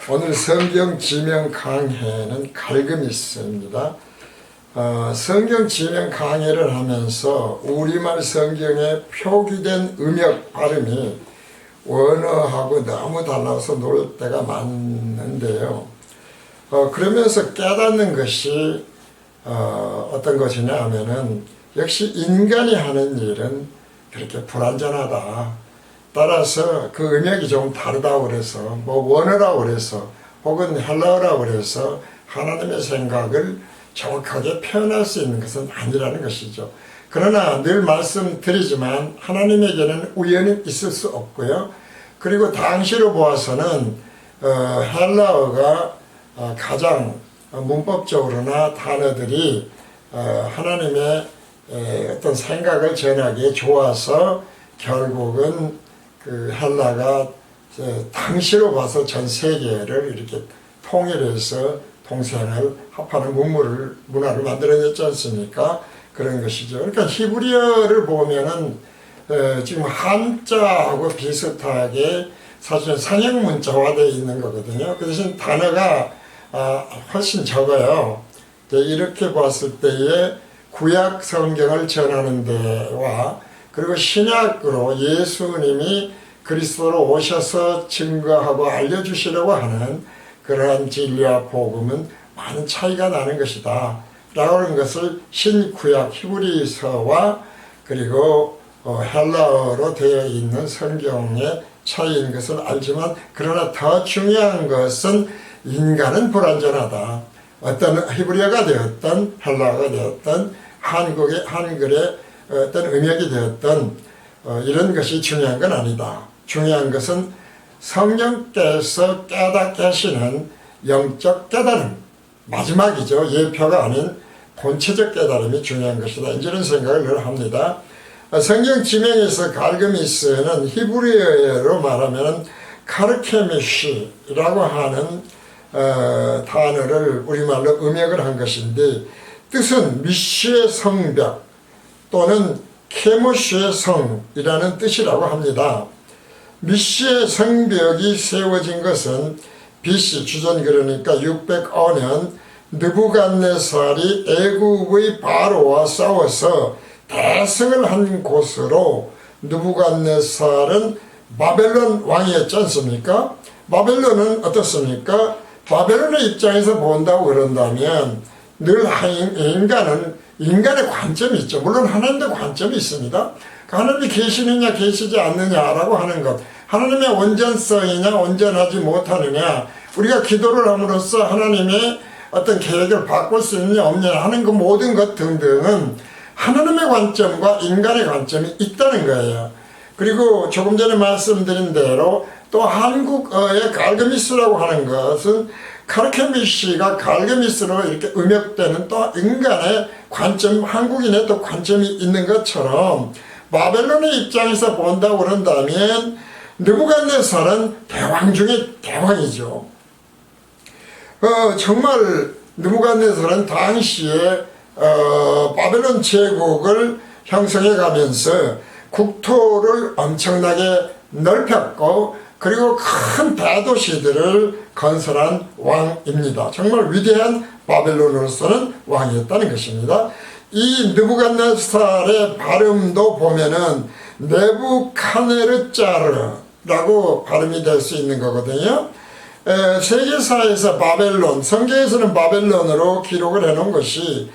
오늘 성경 지명 강해는 갈그미스입니다. 성경 지명 강해를 하면서 우리말 성경에 표기된 음역 발음이 원어하고 너무 달라서 놀 때가 많은데요. 그러면서 깨닫는 것이 어떤 것이냐 하면은 역시 인간이 하는 일은 그렇게 불완전하다. 따라서 그 음역이 좀 다르다고 그래서 원어라고 그래서 혹은 헬라어라고 그래서 하나님의 생각을 정확하게 표현할 수 있는 것은 아니라는 것이죠. 그러나 늘 말씀드리지만 하나님에게는 우연이 있을 수 없고요. 그리고 당시로 보아서는 헬라어가 가장 문법적으로나 단어들이 하나님의 어떤 생각을 전하기에 좋아서 결국은 그 헬라가 당시로 봐서 전 세계를 이렇게 통일해서 동생을 합하는 문화를 만들어냈지 않습니까? 그런 것이죠. 그러니까 히브리어를 보면은 지금 한자하고 비슷하게 사실은 상형 문자화되어 있는 거거든요. 그 대신 단어가 훨씬 적어요. 이렇게 봤을 때에 구약 성경을 전하는 데와 그리고 신약으로 예수님이 그리스도로 오셔서 증거하고 알려주시려고 하는 그러한 진리와 복음은 많은 차이가 나는 것이다 라고 하는 것을 신구약 히브리서와 그리고 헬라어로 되어 있는 성경의 차이인 것을 알지만, 그러나 더 중요한 것은 인간은 불완전하다. 어떤 히브리어가 되었던 헬라어가 되었던 한글의 어떤 음역이 되었던 이런 것이 중요한 건 아니다. 중요한 것은 성령께서 깨닫게 하시는 영적 깨달음, 마지막이죠. 예표가 아닌 본체적 깨달음이 중요한 것이다. 이런 생각을 늘 합니다. 성경 지명에서 갈그미스는 히브리어로 말하면 카르케미시라고 하는 단어를 우리말로 음역을 한 것인데, 뜻은 미시의 성벽 또는 케모시의 성이라는 뜻이라고 합니다. 미시의 성벽이 세워진 것은 BC 주전 그러니까 605년 느부갓네살이 애국의 바로와 싸워서 대승을 한 곳으로, 느부갓네살은 바벨론 왕이었지 않습니까? 바벨론은 어떻습니까? 바벨론의 입장에서 본다고 그런다면 늘 인간의 관점이 있죠. 물론 하나님의 관점이 있습니다. 하나님이 계시느냐 계시지 않느냐라고 하는 것, 하나님의 온전성이냐 온전하지 못하느냐, 우리가 기도를 함으로써 하나님의 어떤 계획을 바꿀 수 있느냐 없느냐 하는 그 모든 것 등등은 하나님의 관점과 인간의 관점이 있다는 거예요. 그리고 조금 전에 말씀드린 대로 또 한국어의 갈그미스라고 하는 것은 카르케미시가 갈그미스로 이렇게 음역되는 또 인간의 관점, 한국인의 또 관점이 있는 것처럼 바벨론의 입장에서 본다고 그런다면 느부갓네살은 대왕 중에 대왕이죠. 정말 느부갓네살은 당시에 바벨론 제국을 형성해 가면서 국토를 엄청나게 넓혔고 그리고 큰 대도시들을 건설한 왕입니다. 정말 위대한 바벨론으로서는 왕이었다는 것입니다. 이 느부갓네살의 발음도 보면은 네부카네르짜르라고 발음이 될 수 있는 거거든요. 세계사에서 바벨론, 성경에서는 바벨론으로 기록을 해놓은 것이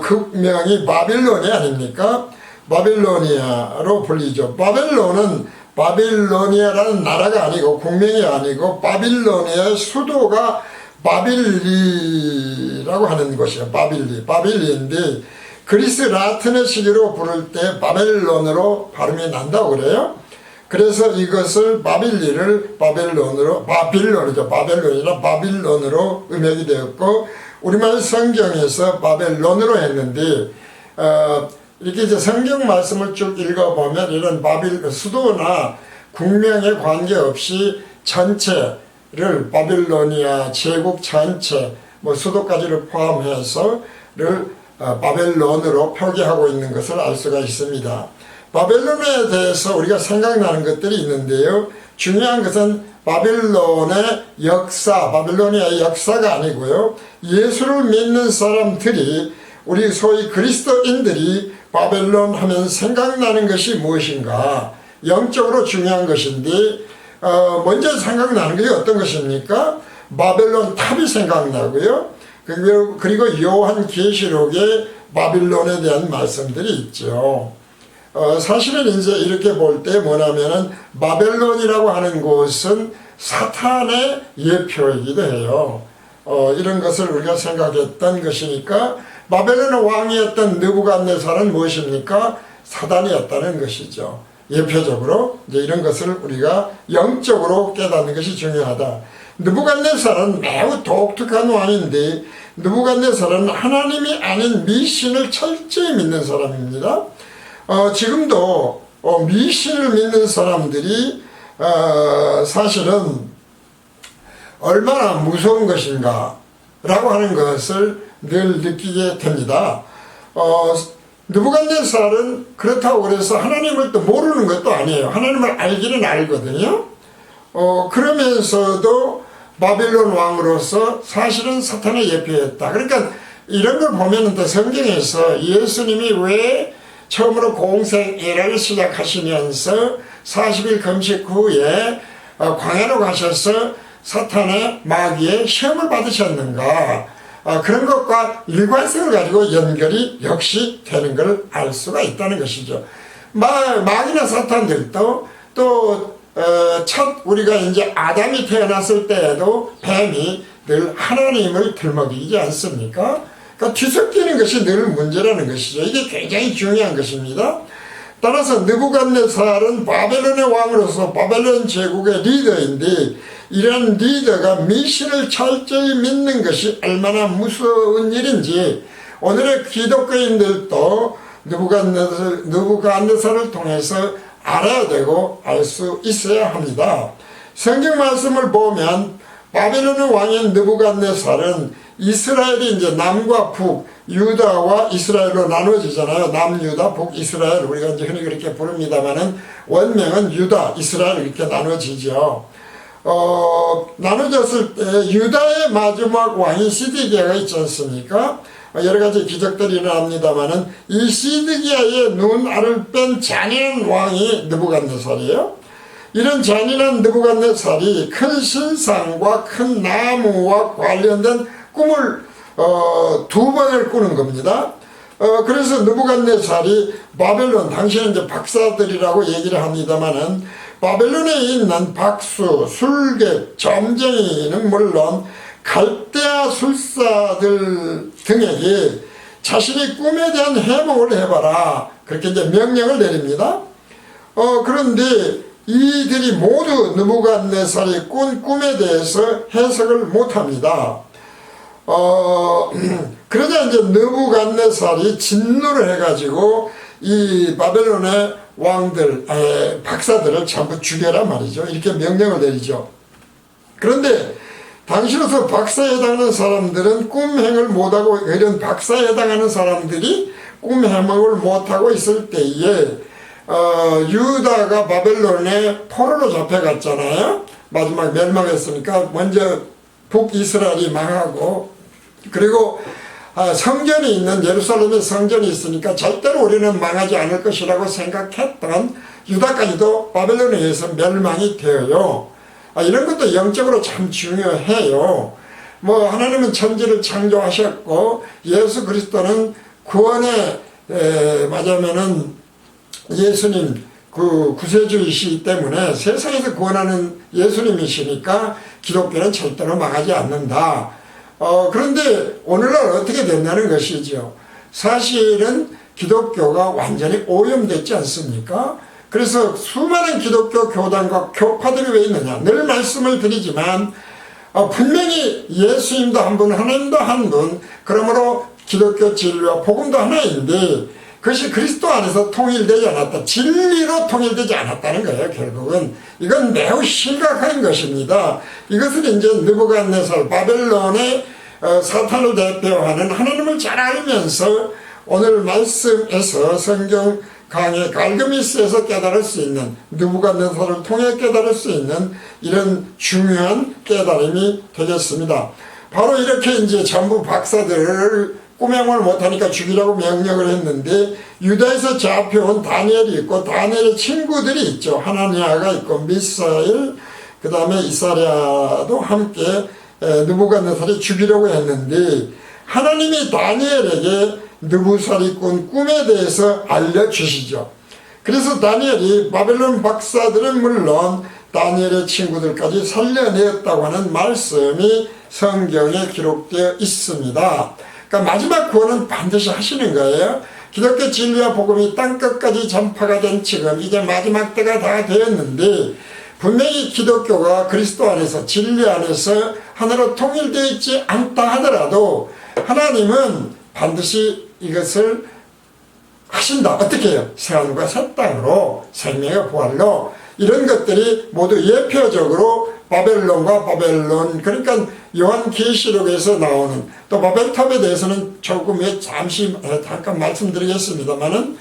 극명이 바빌론이 아닙니까? 바빌로니아로 불리죠. 바벨론은 바빌로니아라는 나라가 아니고 국명이 아니고 바빌로니아의 수도가 바빌리라고 하는 것이에요. 바빌리인데 그리스 라틴의 시기로 부를 때 바벨론으로 발음이 난다고 그래요. 그래서 이것을 바빌리를 바빌론이죠. 바벨론이나 바빌론으로 음역이 되었고, 우리말 성경에서 바벨론으로 했는데 이렇게 이제 성경 말씀을 쭉 읽어보면 이런 수도나 국명에 관계없이 전체를 바빌로니아 제국 전체 수도까지를 포함해서를 바벨론으로 표기하고 있는 것을 알 수가 있습니다. 바벨론에 대해서 우리가 생각나는 것들이 있는데요. 중요한 것은 바빌론의 역사, 바빌로니아의 역사가 아니고요. 예수를 믿는 사람들이, 우리 소위 그리스도인들이 바벨론 하면 생각나는 것이 무엇인가? 영적으로 중요한 것인데 먼저 생각나는 게 어떤 것입니까? 바벨론 탑이 생각나고요. 그리고 요한계시록에 바빌론에 대한 말씀들이 있죠. 사실은 이제 이렇게 볼 때 뭐냐면은 바벨론이라고 하는 곳은 사탄의 예표이기도 해요. 이런 것을 우리가 생각했던 것이니까 바벨론의 왕이었던 느부갓네살은 무엇입니까? 사단이었다는 것이죠. 예표적으로 이제 이런 것을 우리가 영적으로 깨닫는 것이 중요하다. 느부갓네살은 매우 독특한 왕인데 느부갓네살은 하나님이 아닌 미신을 철저히 믿는 사람입니다. 지금도 미신을 믿는 사람들이 사실은 얼마나 무서운 것인가 라고 하는 것을 늘 느끼게 됩니다. 느부갓네살은 그렇다고 그래서 하나님을 또 모르는 것도 아니에요. 하나님을 알기는 알거든요. 그러면서도 바빌론 왕으로서 사실은 사탄의 예표였다. 그러니까 이런 걸 보면 또 성경에서 예수님이 왜 처음으로 공생애를 시작하시면서 40일 금식 후에 광야로 가셔서 사탄의 마귀의 시험을 받으셨는가, 그런 것과 일관성을 가지고 연결이 역시 되는 걸 알 수가 있다는 것이죠. 마귀나 사탄들도 또 첫 우리가 이제 아담이 태어났을 때에도 뱀이 늘 하나님을 들먹이지 않습니까? 그러니까 뒤섞이는 것이 늘 문제라는 것이죠. 이게 굉장히 중요한 것입니다. 따라서 느부갓네살은 바벨론의 왕으로서 바벨론 제국의 리더인데 이런 리더가 미신을 철저히 믿는 것이 얼마나 무서운 일인지 오늘의 기독교인들도 느부갓네살을 통해서 알아야 되고 알 수 있어야 합니다. 성경 말씀을 보면 바벨론의 왕인 느부갓네살은 이스라엘이 이제 남과 북, 유다와 이스라엘로 나눠지잖아요. 남유다, 북이스라엘, 우리가 이제 흔히 그렇게 부릅니다만은 원명은 유다, 이스라엘 이렇게 나눠지죠. 나눠졌을 때 유다의 마지막 왕이 시드기야가 있지 않습니까? 여러 가지 기적들이 일어납니다만은 이 시드기야의 눈알을 뺀 잔인한 왕이 느부갓네살이에요. 이런 잔인한 느부갓네살이 큰 신상과 큰 나무와 관련된 꿈을 두 번을 꾸는 겁니다. 그래서 느부갓네살이 바벨론, 당시에는 이제 박사들이라고 얘기를 합니다만은 바벨론에 있는 박수, 술객, 점쟁이는 물론 갈대아 술사들 등에게 자신이 꿈에 대한 해몽을 해봐라, 그렇게 이제 명령을 내립니다. 그런데 이들이 모두 느부갓네살이 꾼 꿈에 대해서 해석을 못합니다. 그러자 이제 느부갓네살이 진노를 해가지고 이 바벨론의 왕들, 박사들을 전부 죽여라 말이죠. 이렇게 명령을 내리죠. 그런데 당시로서 박사에 해당하는 사람들은 꿈행을 못하고, 이런 박사에 해당하는 사람들이 꿈행을 못하고 있을 때에 유다가 바벨론에 포로로 잡혀갔잖아요. 마지막 멸망했으니까 먼저 북이스라엘이 망하고, 그리고 성전이 있는 예루살렘에 성전이 있으니까 절대로 우리는 망하지 않을 것이라고 생각했던 유다까지도 바벨론에 의해서 멸망이 되어요. 이런 것도 영적으로 참 중요해요. 하나님은 천지를 창조하셨고 예수 그리스도는 구원의 맞으면은 예수님 그 구세주이시기 때문에 세상에서 구원하는 예수님이시니까 기독교는 절대로 망하지 않는다. 그런데 오늘날 어떻게 됐냐는 것이죠. 사실은 기독교가 완전히 오염됐지 않습니까? 그래서 수많은 기독교 교단과 교파들이 왜 있느냐. 늘 말씀을 드리지만 분명히 예수님도 한 분, 하나님도 한 분, 그러므로 기독교 진리와 복음도 하나인데 그것이 그리스도 안에서 통일되지 않았다. 진리로 통일되지 않았다는 거예요. 결국은 이건 매우 심각한 것입니다. 이것을 이제 느부갓네살, 바벨론의 사탄을 대표하는, 하나님을 잘 알면서 오늘 말씀에서 성경 강의 갈그미스에서 깨달을 수 있는, 느부갓네살을 통해 깨달을 수 있는 이런 중요한 깨달음이 되겠습니다. 바로 이렇게 이제 전부 박사들을 꾸명을 못하니까 죽이라고 명령을 했는데, 유다에서 잡혀온 다니엘이 있고 다니엘의 친구들이 있죠. 하나니아가 있고 미사엘, 그 다음에 이사랴도 함께 느부갓네살이 죽이려고 했는데, 하나님이 다니엘에게 느부사리꾼 꿈에 대해서 알려주시죠. 그래서 다니엘이 바벨론 박사들은 물론 다니엘의 친구들까지 살려내었다고 하는 말씀이 성경에 기록되어 있습니다. 그러니까 마지막 구원은 반드시 하시는 거예요. 기독교 진리와 복음이 땅끝까지 전파가 된 지금 이제 마지막 때가 다 되었는데, 분명히 기독교가 그리스도 안에서 진리 안에서 하나로 통일되어 있지 않다 하더라도 하나님은 반드시 이것을 하신다. 어떻게 해요? 새하늘과 새 땅으로, 생명의 부활로, 이런 것들이 모두 예표적으로 바벨론과 바벨론, 그러니까 요한계시록에서 나오는, 또 바벨탑에 대해서는 조금 잠깐 말씀드리겠습니다만은,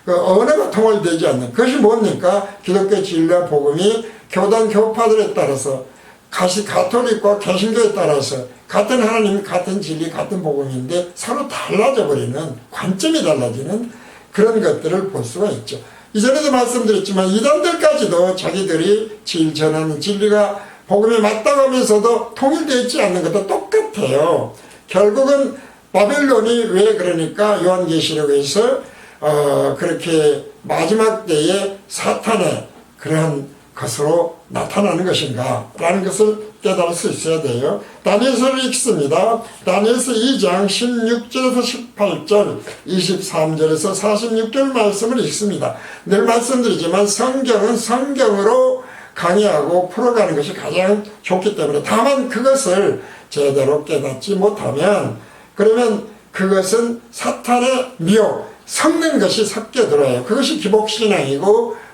그 언어가 통일되지 않는 그것이 뭡니까? 기독교 진리와 복음이 교단 교파들에 따라서, 가톨릭과 개신교에 따라서 같은 하나님, 같은 진리, 같은 복음인데 서로 달라져 버리는, 관점이 달라지는 그런 것들을 볼 수가 있죠. 이전에도 말씀드렸지만 이단들까지도 자기들이 전하는 진리가 복음에 맞다고 하면서도 통일되어 있지 않는 것도 똑같아요. 결국은 바벨론이 왜 그러니까 요한계시록에서 그렇게 마지막 때에 사탄의 그러한 것으로 나타나는 것인가 라는 것을 깨달을 수 있어야 돼요. 다니엘서를 읽습니다. 다니엘서 2장 16절에서 18절, 23절에서 46절 말씀을 읽습니다. 늘 말씀드리지만 성경은 성경으로 강의하고 풀어가는 것이 가장 좋기 때문에, 다만 그것을 제대로 깨닫지 못하면 그러면 그것은 사탄의 미혹, 섞는 것이 섞여 들어요. 그것이 기복신앙이고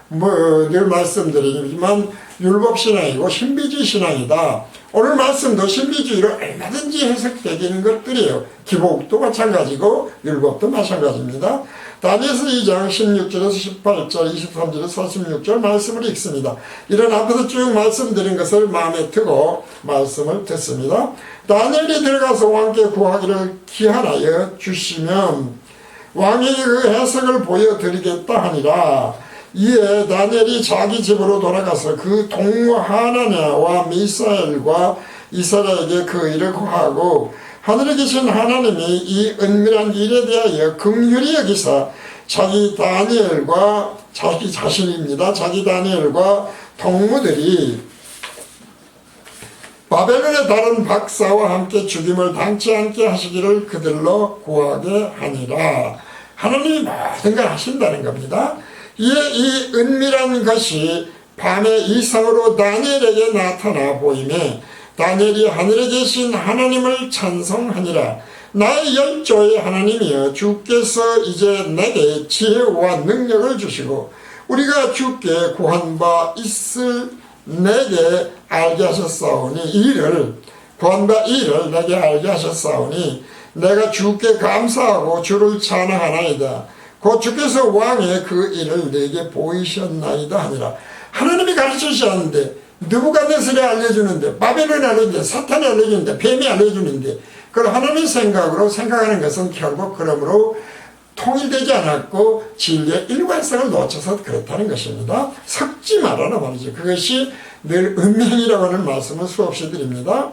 늘 말씀드리지만 율법신앙이고 신비주의 신앙이다. 오늘 말씀도 신비주의로 얼마든지 해석되는 것들이에요. 기복도 마찬가지고 율법도 마찬가지입니다. 다니엘서 2장 16절에서 18절, 23절에서 46절 말씀을 읽습니다. 이런 앞에서 쭉 말씀드린 것을 마음에 두고 말씀을 듣습니다. 다니엘이 들어가서 왕께 구하기를 기한하여 주시면 왕에게 그 해석을 보여드리겠다 하니라. 이에 다니엘이 자기 집으로 돌아가서 그 동무 하나냐와 미사엘과 이스라엘에게 그 일을 구하고, 하늘에 계신 하나님이 이 은밀한 일에 대하여 긍휼히 여기사 자기 다니엘과 자기 자신입니다. 자기 다니엘과 동무들이 바벨론의 다른 박사와 함께 죽임을 당치 않게 하시기를 그들로 구하게 하니라. 하나님이 모든 걸 하신다는 겁니다. 이에 이 은밀한 것이 밤에 이상으로 다니엘에게 나타나 보이매 다니엘이 하늘에 계신 하나님을 찬송하니라. 나의 열조의 하나님이여, 주께서 이제 내게 지혜와 능력을 주시고 우리가 주께 구한 바 있을 내게 알게 하셨사오니, 구한 바 이를 내게 알게 하셨사오니 내가 주께 감사하고 주를 찬양하나이다. 곧 주께서 왕의 그 일을 내게 보이셨나이다 하니라. 하나님이 가르치셨는데, 느부갓네살이 알려주는데, 바벨론이 알려주는데, 사탄이 알려주는데, 뱀이 알려주는데, 그걸 하나님의 생각으로 생각하는 것은 결국 그러므로 통일되지 않았고 진리의 일관성을 놓쳐서 그렇다는 것입니다. 섞지 말아라 말이죠. 그것이 늘 은명이라고 하는 말씀을 수없이 드립니다.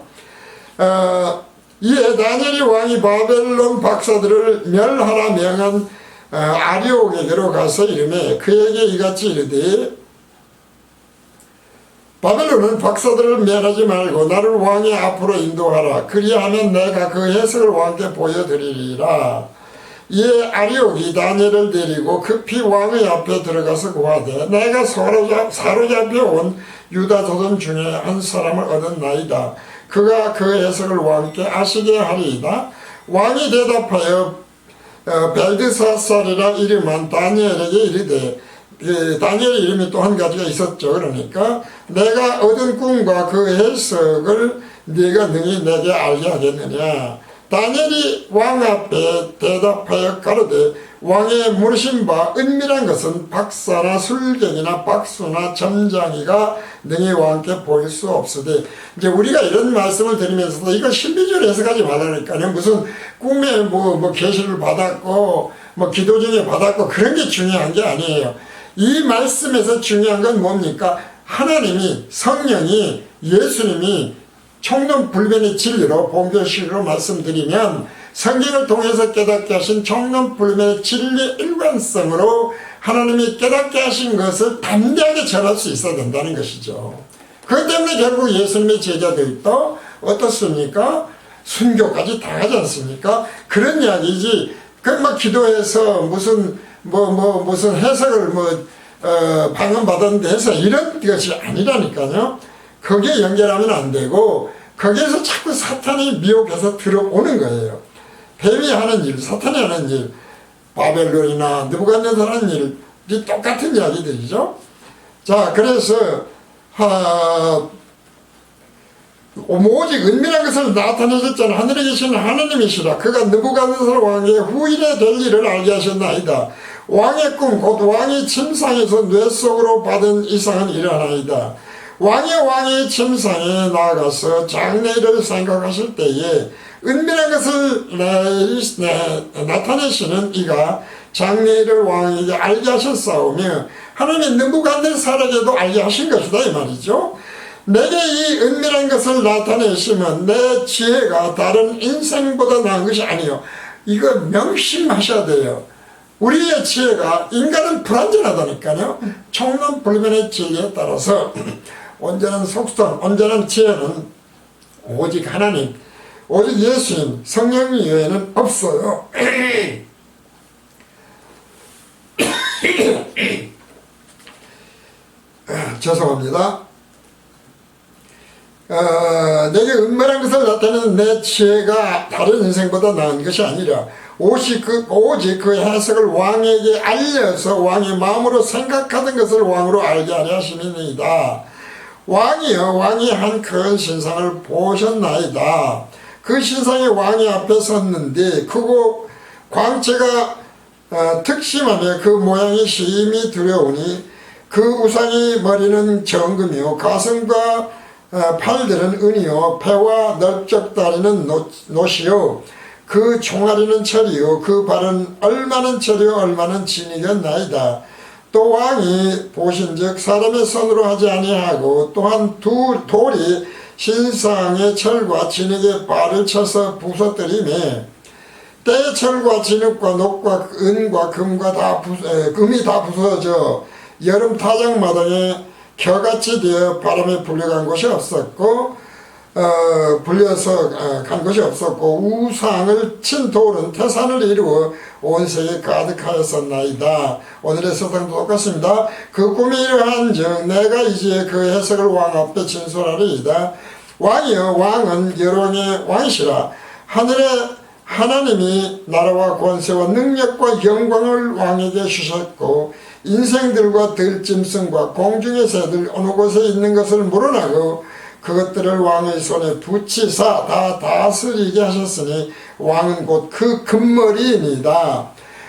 이에 다니엘이 왕이 바벨론 박사들을 멸하라 명한 아리옥에게로 가서 이르매 그에게 이같이 이르되, 바벨론은 박사들을 멸하지 말고 나를 왕의 앞으로 인도하라. 그리하면 내가 그 해석을 왕께 보여드리리라. 이에 아리옥이 다니엘을 데리고 급히 왕의 앞에 들어가서 구하되, 내가 사로잡혀 온 유다 조선 중에 한 사람을 얻었나이다. 그가 그 해석을 왕께 아시게 하리이다. 왕이 대답하여 벨드사살이라 이름한 다니엘에게 이르되, 다니엘의 이름이 또 한 가지가 있었죠. 그러니까 내가 얻은 꿈과 그 해석을 네가 능히 내게 알게 하겠느냐. 다니엘이 왕 앞에 대답하여 가로되 왕의 물으신 바 은밀한 것은 박사나 술객이나 박수나 점장이가 능히 왕께 보일 수 없으되, 이제 우리가 이런 말씀을 드리면서도 이거 신비주의로 해석하지 말라니까요. 무슨 꿈에 뭐 계시를 받았고 뭐 기도 중에 받았고 그런 게 중요한 게 아니에요. 이 말씀에서 중요한 건 뭡니까? 하나님이, 성령이, 예수님이 총론불변의 진리로 본교식으로 말씀드리면 성경을 통해서 깨닫게 하신 총론불변의 진리의 일관성으로 하나님이 깨닫게 하신 것을 담대하게 전할 수 있어야 된다는 것이죠. 그렇기 때문에 결국 예수님의 제자들도 어떻습니까? 순교까지 당하지 않습니까? 그런 이야기지. 막 기도해서 무슨 해석을 방언받았는데 해서 이런 것이 아니라니까요. 거기에 연결하면 안 되고 거기에서 자꾸 사탄이 미혹해서 들어오는 거예요. 뱀이 하는 일, 사탄이 하는 일, 바벨론이나 느부갓네살 하는 일이 똑같은 이야기들이죠. 자, 그래서 오직 은밀한 것을 나타내셨잖아. 하늘에 계시는 하느님이시라. 그가 느부갓네살 왕의 후일에 될 일을 알게 하셨나이다. 왕의 꿈 곧 왕이 침상에서 뇌 속으로 받은 이상은 이러하나이다. 왕의 침상에 나아가서 장래일을 생각하실 때에 은밀한 것을 나타내시는 이가 장래일을 왕에게 알게 하셨사오며 하나님이 느부갓네살에게도 알게 하신 것이다 이 말이죠. 내게 이 은밀한 것을 나타내시면 내 지혜가 다른 인생보다 나은 것이 아니요. 이거 명심하셔야 돼요. 우리의 지혜가, 인간은 불완전하다니까요. 총론불변의 진리에 따라서 온전한 속성, 온전한 지혜는 오직 하나님, 오직 예수님, 성령 이외에는 없어요. 죄송합니다. 내게 은밀한 것을 나타내는 내 지혜가 다른 인생보다 나은 것이 아니라 오직 그 해석을 왕에게 알려서 왕의 마음으로 생각하던 것을 왕으로 알게 하려 하심이니이다. 왕이 한 큰 신상을 보셨나이다. 그 신상이 왕의 앞에 섰는데 크고 광채가 특심하며 그 모양이 심히 두려우니 그 우상의 머리는 정금이요 가슴과 팔들은 은이요 배와 넓적 다리는 노시요 그 종아리는 철이요 그 발은 얼마는 철이요 얼마는 진이겠나이다. 또 왕이 보신즉 사람의 손으로 하지 아니하고 또한 두 돌이 신상의 철과 진흙의 발을 쳐서 부서뜨리매 때의 철과 진흙과 녹과 은과 금이 다 부서져 여름 타작마당에 겨같이 되어 바람에 불려간 곳이 없었고 불려서 간 것이 없었고 우상을 친 돌은 태산을 이루어 온 세계에 가득하였었나이다. 오늘의 세상도 똑같습니다. 그 꿈이 이러한즉 내가 이제 그 해석을 왕 앞에 진술하리이다. 왕이여 왕은 여러왕의 왕이시라. 하늘의 하나님이 나라와 권세와 능력과 영광을 왕에게 주셨고 인생들과 들짐승과 공중의 새들 어느 곳에 있는 것을 물어나고 그것들을 왕의 손에 붙이사 다 다스리게 하셨으니 왕은 곧 그 금머리이니다.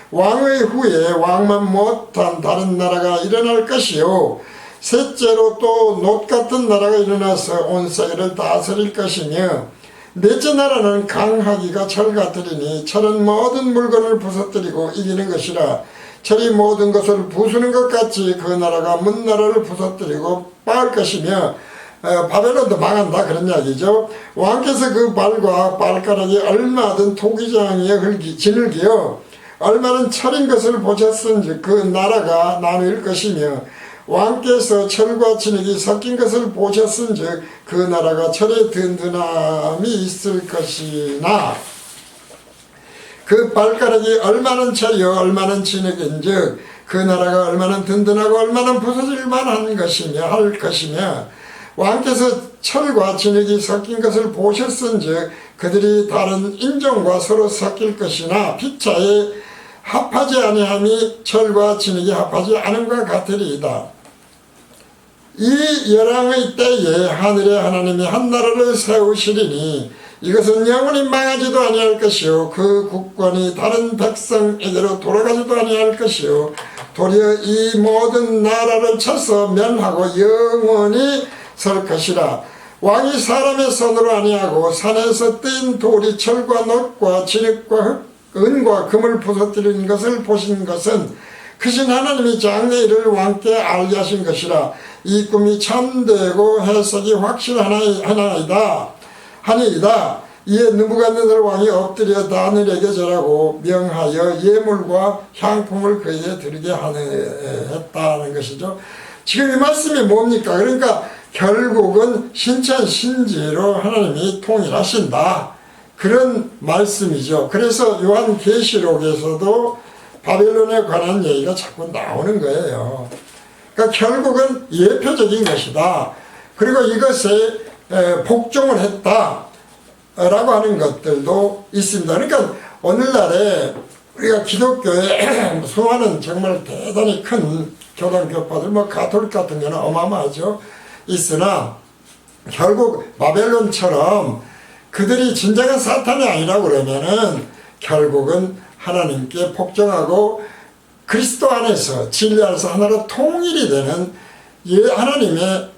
왕의 후에 왕만 못한 다른 나라가 일어날 것이요 셋째로 또 놋 같은 나라가 일어나서 온 세계를 다스릴 것이며 넷째 나라는 강하기가 철 같으리니 철은 모든 물건을 부서뜨리고 이기는 것이라. 철이 모든 것을 부수는 것 같이 그 나라가 문 나라를 부서뜨리고 빻을 것이며 바벨론도 망한다 그런 이야기죠. 왕께서 그 발과 발가락이 얼마든 토기장의 진흙이요 얼마는 철인 것을 보셨은즉 그 나라가 나눌 것이며 왕께서 철과 진흙이 섞인 것을 보셨은즉 그 나라가 철의 든든함이 있을 것이나 그 발가락이 얼마는 철이요 얼마는 진흙인즉 그 나라가 얼마나 든든하고 얼마나 부서질 만한 것이며 할 것이며 왕께서 철과 진흙이 섞인 것을 보셨은즉 그들이 다른 인종과 서로 섞일 것이나 피차에 합하지 아니함이 철과 진흙이 합하지 않음과 같으리이다. 이 열왕의 때에 하늘의 하나님이 한 나라를 세우시리니 이것은 영원히 망하지도 아니할 것이요 그 국권이 다른 백성에게로 돌아가지도 아니할 것이요 도리어 이 모든 나라를 쳐서 멸하고 영원히 설 것이라. 왕이 사람의 손으로 아니하고 산에서 뜬 돌이 철과 놋과 진흙과 은과 금을 부서뜨리는 것을 보신 것은 크신 하나님이 장래 일을 왕께 알게 하신 것이라. 이 꿈이 참되고 해석이 확실하나이다 하니이다. 이에 느부갓네살 왕이 엎드려 다니엘에게 절하고 명하여 예물과 향품을 그에게 드리게 했다는 것이죠. 지금 이 말씀이 뭡니까? 그러니까 결국은 신천신지로 하나님이 통일하신다, 그런 말씀이죠. 그래서 요한계시록에서도 바벨론에 관한 얘기가 자꾸 나오는 거예요. 그러니까 결국은 예표적인 것이다. 그리고 이것에 복종을 했다 라고 하는 것들도 있습니다. 그러니까 오늘날에 우리가 기독교에 수많은 정말 대단히 큰 교단 교파들, 가톨릭 같은 경우는 어마어마하죠. 있으나 결국 바벨론처럼 그들이 진정한 사탄이 아니라고 그러면은 결국은 하나님께 복종하고 그리스도 안에서 진리 안에서 하나로 통일이 되는 하나님의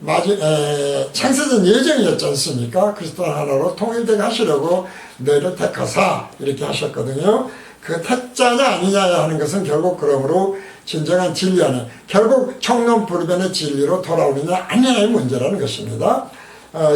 창세전 예정이었지 않습니까? 그리스도 하나로 통일되게 하시려고 너희를 택하사 이렇게 하셨거든요. 그 택자냐 아니냐 하는 것은 결국 그러므로 진정한 진리 안에 결국 청론불변의 진리로 돌아오느냐 아니냐의 문제라는 것입니다.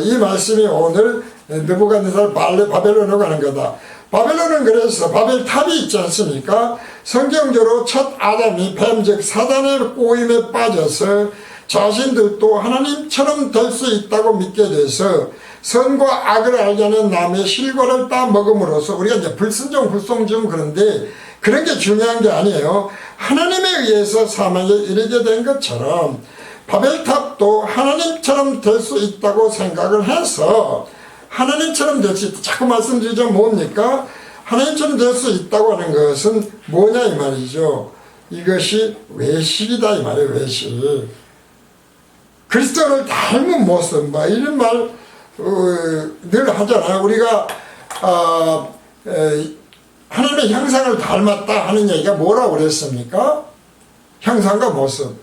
이 말씀이 오늘 느부갓네살 바벨론으로 가는 거다. 바벨론은 그래서 바벨탑이 있지 않습니까? 성경적으로 첫 아담이 뱀 즉 사단의 꼬임에 빠져서 자신들도 하나님처럼 될 수 있다고 믿게 돼서 선과 악을 알게 하는 나무의 실과를 따 먹음으로써 우리가 이제 불순종 불송종 그런데 그런 게 중요한 게 아니에요. 하나님에 의해서 사망에 이르게 된 것처럼 바벨탑도 하나님처럼 될 수 있다고 생각을 해서 하나님처럼 될 수 있다. 자꾸 말씀드리죠. 뭡니까? 하나님처럼 될 수 있다고 하는 것은 뭐냐 이 말이죠. 이것이 외식이다 이 말이에요. 외식. 그리스도를 닮은 모습, 이런 말 늘 하잖아요. 우리가 하나님의 형상을 닮았다 하는 얘기가 뭐라고 그랬습니까? 형상과 모습.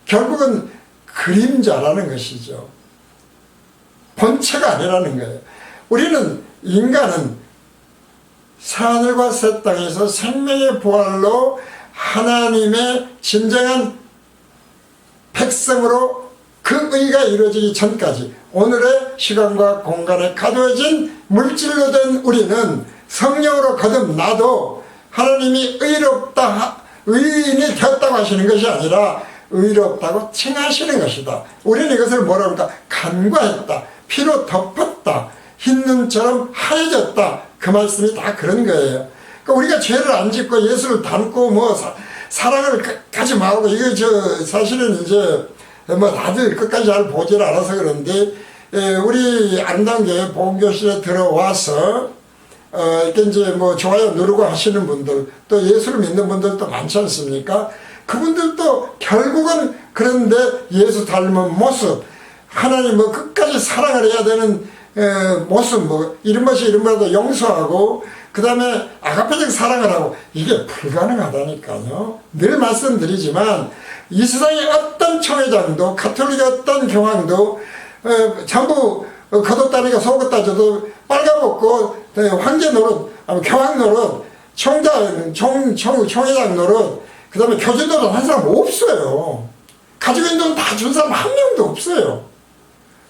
결국은 그림자라는 것이죠. 본체가 아니라는 거예요. 우리는 인간은 새하늘과 새 땅에서 생명의 부활로 하나님의 진정한 백성으로 그 의가 이루어지기 전까지 오늘의 시간과 공간에 가두어진 물질로 된 우리는 성령으로 거듭나도 하나님이 의롭다, 의인이 되었다고 하시는 것이 아니라 의롭다고 칭하시는 것이다. 우리는 이것을 뭐라고 할까? 간과했다, 피로 덮었다, 흰 눈처럼 하얘졌다. 그 말씀이 다 그런 거예요. 그러니까 우리가 죄를 안 짓고 예수를 닮고 사랑을 끝까지 말하고 이거 사실은 이제 다들 끝까지 잘 보질 않아서 그런데 우리 아름다운 교회 복음교실에 들어와서 이렇게 이제 좋아요 누르고 하시는 분들 또 예수를 믿는 분들도 많지 않습니까? 그분들도 결국은 그런데 예수 닮은 모습, 하나님 끝까지 사랑을 해야 되는 모습, 이런 것이 이런 것도 용서하고 그 다음에 아가페적 사랑을 하고 이게 불가능하다니까요. 늘 말씀드리지만 이 세상의 어떤 총회장도 가톨릭의 어떤 교황도 전부 겉옷다니까 속옷 따져도 빨가벗고 황제 노릇, 교황 노릇, 총회장 노릇, 그 다음에 교주 노릇 한 사람 없어요. 가지고 있는 돈 다 준 사람 한 명도 없어요.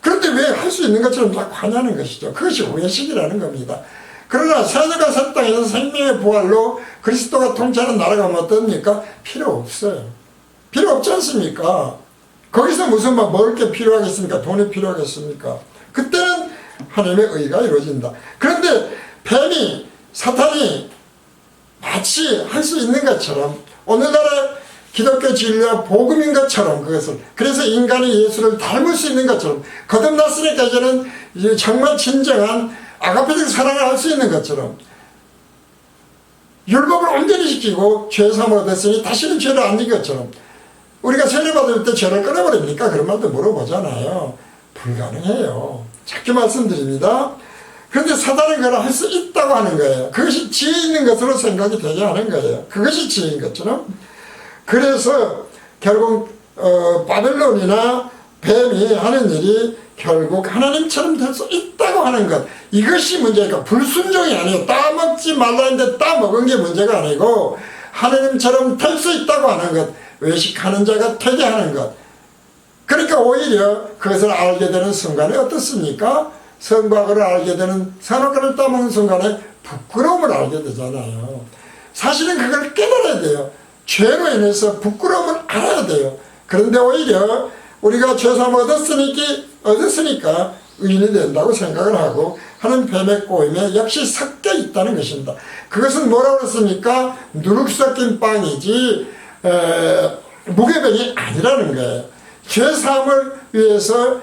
그런데 왜 할 수 있는 것처럼 자꾸 하냐는 것이죠. 그것이 외식이라는 겁니다. 그러나 새하늘과 새 땅에서 생명의 부활로 그리스도가 통치하는 나라가 어떻습니까? 필요 없어요. 필요 없지 않습니까? 거기서 무슨 먹을 게 필요하겠습니까? 돈이 필요하겠습니까? 그때는 하나님의 의가 이루어진다. 그런데 뱀이, 사탄이 마치 할 수 있는 것처럼 오늘날의 기독교 진리와 복음인 것처럼 그것을, 그래서 인간이 예수를 닮을 수 있는 것처럼 거듭났으니까 이제는 정말 진정한 아가페적 사랑을 할 수 있는 것처럼 율법을 온전히 지키고 죄사함을 얻었으니 다시는 죄를 안 지은 것처럼 우리가 세례받을 때 죄를 끊어버립니까? 그런 말도 물어보잖아요. 불가능해요. 자꾸 말씀드립니다. 그런데 사단은 그걸 할 수 있다고 하는 거예요. 그것이 지혜 있는 것으로 생각이 되게 하는 거예요. 그것이 지혜인 것처럼. 그래서 결국 바벨론이나 뱀이 하는 일이 결국 하나님처럼 될 수 있다고 하는 것, 이것이 문제니까 불순종이 아니에요. 따먹지 말라 했는데 따먹은 게 문제가 아니고 하나님처럼 될 수 있다고 하는 것, 외식하는 자가 되게 하는 것. 그러니까 오히려 그것을 알게 되는 순간에 어떻습니까? 선과를 알게 되는, 선악과를 따먹는 순간에 부끄러움을 알게 되잖아요. 사실은 그걸 깨달아야 돼요. 죄로 인해서 부끄러움을 알아야 돼요. 그런데 오히려 우리가 죄사함 얻었으니까 의인이 된다고 생각을 하고 하는 뱀의 꼬임에 역시 섞여 있다는 것입니다. 그것은 뭐라고 그랬습니까? 누룩 섞인 빵이지 무교병이 아니라는 거예요. 죄사함을 위해서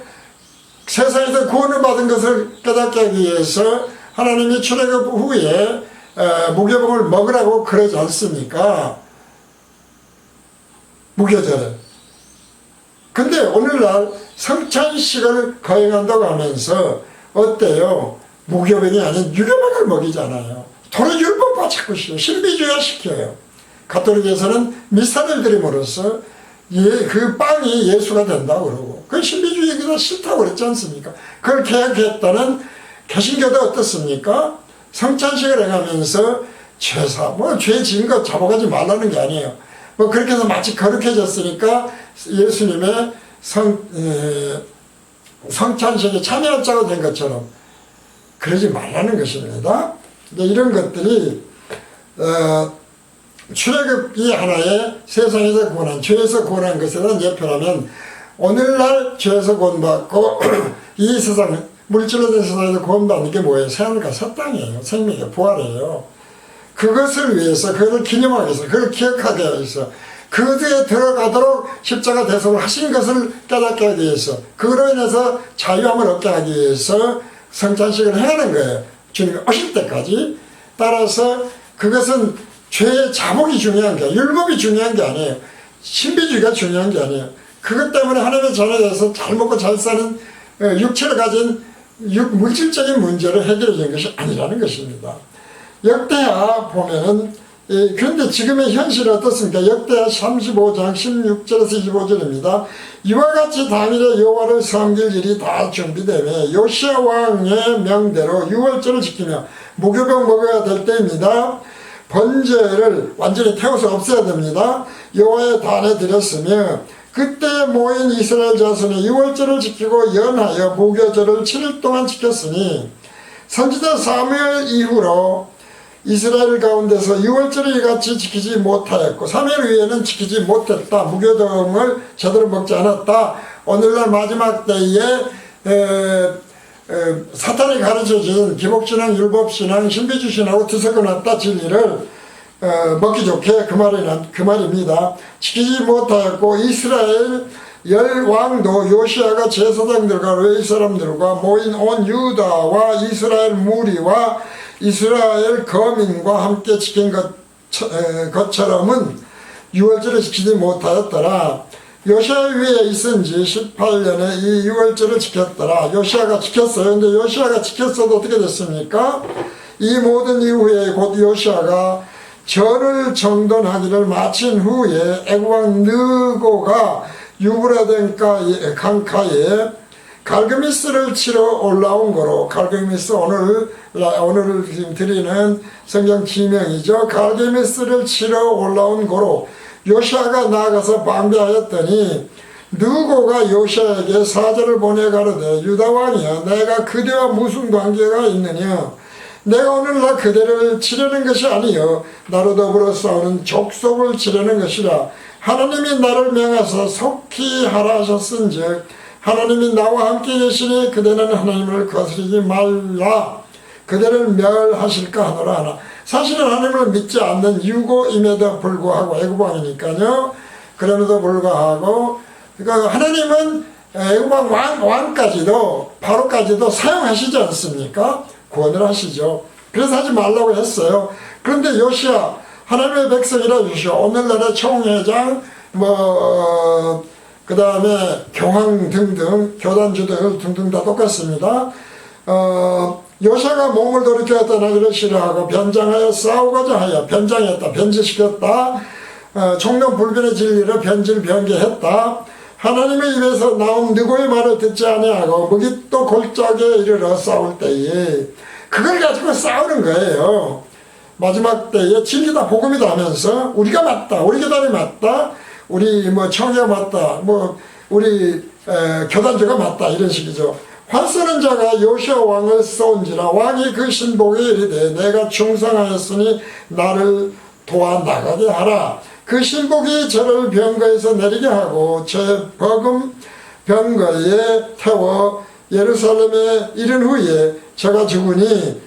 세상에서 구원을 받은 것을 깨닫게 하기 위해서 하나님이 출애굽 후에 무교병을 먹으라고 그러지 않습니까? 무교절에. 근데 오늘날 성찬식을 거행한다고 하면서 어때요? 무교병이 아닌 유교병을 먹이잖아요. 도로 율법화 자꾸 신비주의화 시켜요. 가톨릭에서는 미사를 드림으로써 그 빵이 예수가 된다고 그러고, 그 신비주의가 싫다고 그랬지 않습니까? 그걸 개혁했다는 개신교도 어떻습니까? 성찬식을 해가면서 죄 지은 거 잡아가지 말라는 게 아니에요. 뭐 그렇게 해서 마치 거룩해졌으니까 예수님의 성찬식에 참여자가 된 것처럼 그러지 말라는 것입니다. 이런 것들이 출애굽이 하나의 세상에서 구원한, 죄에서 구원한 것에 대한 예표라면 오늘날 죄에서 구원받고 이 세상, 물질로 된 세상에서 구원받는 게 뭐예요? 새하늘과 새 땅이에요. 생명의 부활이에요. 그것을 위해서, 그것을 기념하기 위해서, 그걸 기억하게 하기 위해서, 그것에 들어가도록 십자가 대속을 하신 것을 깨닫게 하기 위해서, 그로 인해서 자유함을 얻게 하기 위해서 성찬식을 행하는 거예요. 주님이 오실 때까지. 따라서 그것은 죄의 자복이 중요한 게, 율법이 중요한 게 아니에요. 신비주의가 중요한 게 아니에요. 그것 때문에 하나님의 자녀에서 잘 먹고 잘 사는 육체를 가진 물질적인 문제를 해결해 준 것이 아니라는 것입니다. 역대하 보면은, 그런데 지금의 현실은 어떻습니까? 역대하 35장 16절에서 25절입니다. 이와 같이 당일에 여호와를 섬길 일이 다 준비되며 요시야 왕의 명대로 유월절을 지키며 무교병 먹어야 될 때입니다. 번제를 완전히 태워서 없애야 됩니다. 여호와의 단에 드렸으며 그때 모인 이스라엘 자손이 유월절을 지키고 연하여 무교절을 7일 동안 지켰으니 선지자 사무엘 이후로 이스라엘 가운데서 유월절을 이같이 지키지 못하였고 3일 후에는 지키지 못했다. 무교등을 제대로 먹지 않았다. 오늘날 마지막 때에 사탄이 가르쳐준 기복신앙, 율법신앙, 신비주신하고 뒤섞어놨다 진리를 먹기 좋게 그 말입니다. 지키지 못하였고 이스라엘 열왕도 요시아가 제사장들과 레위 사람들과 모인 온 유다와 이스라엘 무리와 이스라엘 거민과 함께 지킨 것처럼은 유월절을 지키지 못하였더라. 요시아 위에 있은 지 18년에 이 유월절을 지켰더라. 요시아가 지켰어요. 근데 요시아가 지켰어도 어떻게 됐습니까? 이 모든 이후에 곧 요시아가 절을 정돈하기를 마친 후에 애국왕 느고가 유브라덴 강가에 갈그미스를 치러 올라온 거로, 갈그미스 오늘 지금 드리는 성경 지명이죠. 갈그미스를 치러 올라온 거로 요시아가 나아가서 방비하였더니 느고가 요시아에게 사절을 보내 가로되 유다왕이여 내가 그대와 무슨 관계가 있느냐. 내가 오늘날 그대를 치려는 것이 아니요 나로 더불어 싸우는 족속을 치려는 것이라. 하나님이 나를 명하사 속히 하라 하셨은즉 하나님이 나와 함께 계시니 그대는 하나님을 거스르지 말라. 그대를 멸하실까 하노라 하나. 사실은 하나님을 믿지 않는 유고임에도 불구하고 애굽왕이니까요. 그럼에도 불구하고 그러니까 하나님은 애굽왕 왕까지도 바로까지도 사용하시지 않습니까? 구원을 하시죠. 그래서 하지 말라고 했어요. 그런데 요시아 하나님의 백성이라 요시아 오늘날의 총회장 그 다음에 교황 등등 교단주들 등등 다 똑같습니다. 요새가 몸을 돌이켰다 나기를 싫어하고 변장하여 싸우고자 하여 변장했다, 변질시켰다, 총론불변의 진리를 변질변개했다. 하나님의 입에서 나온 누구의 말을 듣지 아니하고 무기또 골짜기에 이르러 싸울 때에 그걸 가지고 싸우는 거예요. 마지막 때에 진리다 복음이다 하면서 우리가 맞다, 우리 교단이 맞다, 우리 뭐 청교가 맞다, 뭐 우리 교단주가 맞다, 이런 식이죠. 활 쏘는 자가 요시아 왕을 쏘은지라 왕이 그 신복에 이르되 내가 충성하였으니 나를 도와 나가게 하라. 그 신복이 저를 병거에서 내리게 하고 제 버금 병거에 태워 예루살렘에 이른 후에 제가 죽으니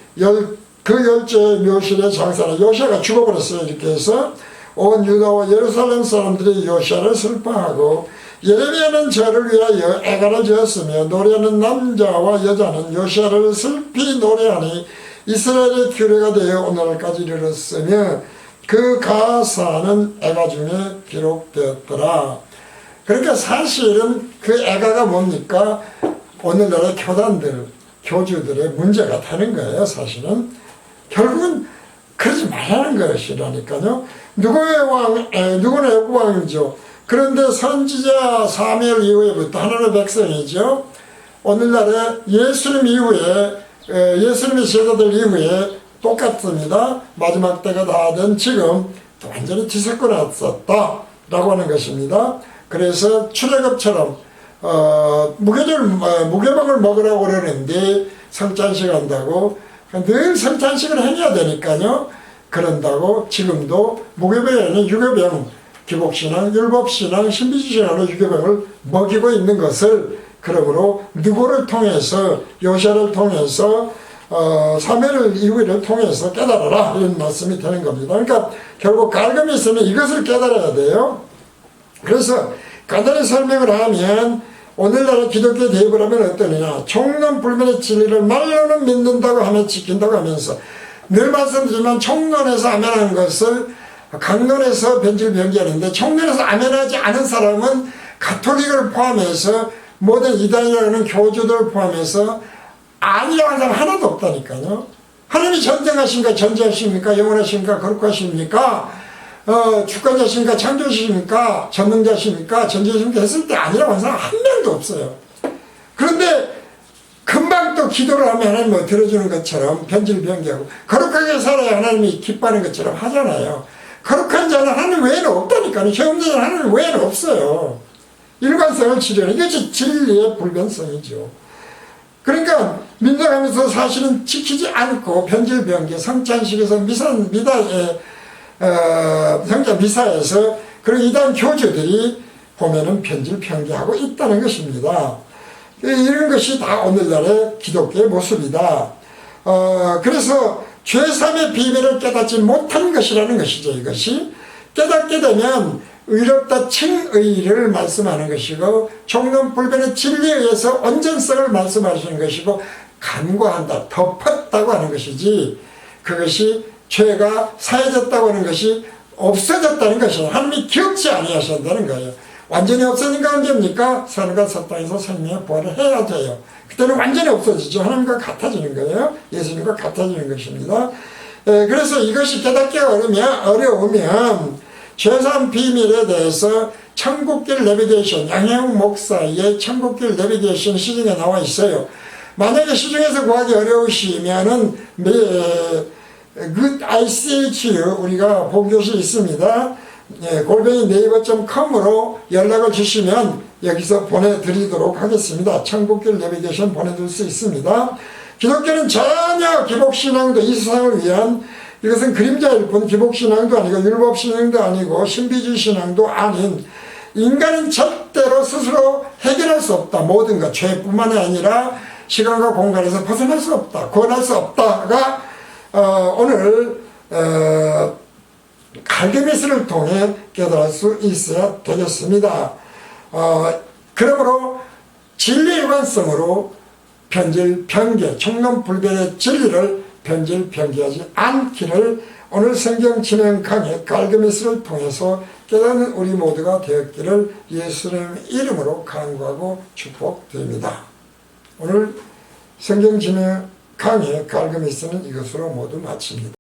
그 열째 묘실에 장사라. 요시아가 죽어버렸어요. 이렇게 해서 온 유다와 예루살렘 사람들이 요시아를 슬퍼하고 예레미야는 저를 위하여 애가를 지었으며 노래하는 남자와 여자는 요시아를 슬피 노래하니 이스라엘의 규례가 되어 오늘까지 이르렀으며 그 가사는 애가 중에 기록되었더라. 그러니까 사실은 그 애가가 뭡니까? 오늘날의 교단들, 교주들의 문제가 되는 거예요. 사실은 결국은 그러지 말라는 것이라니까요. 누구는 왕이죠. 그런데 선지자 사무엘 이후에부터 하나님의 백성이죠. 오늘날에 예수님 이후에 예수님의 제자들 이후에 똑같습니다. 마지막 때가 다 된 지금 완전히 뒤섞어 놨었다라고 하는 것입니다. 그래서 출애굽처럼 무교병을 먹으라고 그러는데 성찬식 한다고 늘 성찬식을 해야 되니까요. 그런다고 지금도 무교병에는 유교병, 기복신앙, 율법신앙, 신비주의신앙으로 유교병을 먹이고 있는 것을 그러므로 누구를 통해서 요시아를 통해서 사무엘 이후를 통해서 깨달아라 이런 말씀이 되는 겁니다. 그러니까 결국 갈그미스는 이것을 깨달아야 돼요. 그래서 간단히 설명을 하면 오늘날의 기독교 대입을 하면 어떠느냐. 총론불변의 진리를 말로는 믿는다고 하며 지킨다고 하면서 늘 말씀드리지만 총론에서 아멘하는 것을 강론에서 변질변개하는데 총론에서 아멘하지 않은 사람은 가톨릭을 포함해서 모든 이단이라는 교주들을 포함해서 아니라고 하는 사람 하나도 없다니까요. 하나님이 전쟁하십니까? 전쟁하십니까? 영원하십니까? 거룩하십니까? 주권자십니까? 창조주십니까? 전능자십니까? 전지자십니까? 했을 때 아니라고 하는 사람 한 명도 없어요. 그런데 금방 또 기도를 하면 하나님을 들어주는 것처럼 변질변개하고 거룩하게 살아야 하나님이 기뻐하는 것처럼 하잖아요. 거룩한 자는 하나님 외에는 없다니까요. 죄 없는 자는 하나님 외에는 없어요. 일관성을 지려는 이것이 진리의 불변성이죠. 그러니까 민족하면서 사실은 지키지 않고 변질변개 성찬식에서 미사에서 그리고 이단 교주들이 보면은 변질변개하고 있다는 것입니다. 이런 것이 다 오늘날의 기독교의 모습이다. 그래서 죄삼의 비밀을 깨닫지 못한 것이라는 것이죠. 이것이 깨닫게 되면 의롭다 칭의를 말씀하는 것이고 총론불변의 진리에 의해서 온전성을 말씀하시는 것이고 간과한다, 덮었다고 하는 것이지 그것이 죄가 사해졌다고 하는 것이 없어졌다는 것이에요. 하나님이 기억지 아니하신다는 거예요. 완전히 없어진 건 언제입니까? 산과 사땅에서 생명의 부활을 해야 돼요. 그때는 완전히 없어지죠. 하나님과 같아지는 거예요. 예수님과 같아지는 것입니다. 그래서 이것이 깨닫기 어려우면 죄사함 비밀에 대해서 천국길 내비게이션, 양혜웅 목사의 천국길 내비게이션 시중에 나와 있어요. 만약에 시중에서 구하기 어려우시면은 ICHU 우리가 본교실 있습니다. 골뱅이 네이버.com으로 연락을 주시면 여기서 보내드리도록 하겠습니다. 천국길 내비게이션 보내줄 수 있습니다. 기독교는 전혀 기복신앙도 이 세상을 위한 이것은 그림자일 뿐 기복신앙도 아니고 율법신앙도 아니고 신비주의신앙도 아닌 인간은 절대로 스스로 해결할 수 없다. 모든 것 죄뿐만 아니라 시간과 공간에서 벗어날 수 없다. 구원할 수 없다가 오늘 갈그미스를 통해 깨달을 수 있어야 되겠습니다. 그러므로 진리 일관성으로 변질변개, 총론불변의 진리를 변질변개하지 않기를 오늘 성경 진행 강의 갈그미스를 통해서 깨닫는 우리 모두가 되었기를 예수님의 이름으로 간구하고 축복드립니다. 오늘 성경 진행 강의 갈그미스는 이것으로 모두 마칩니다.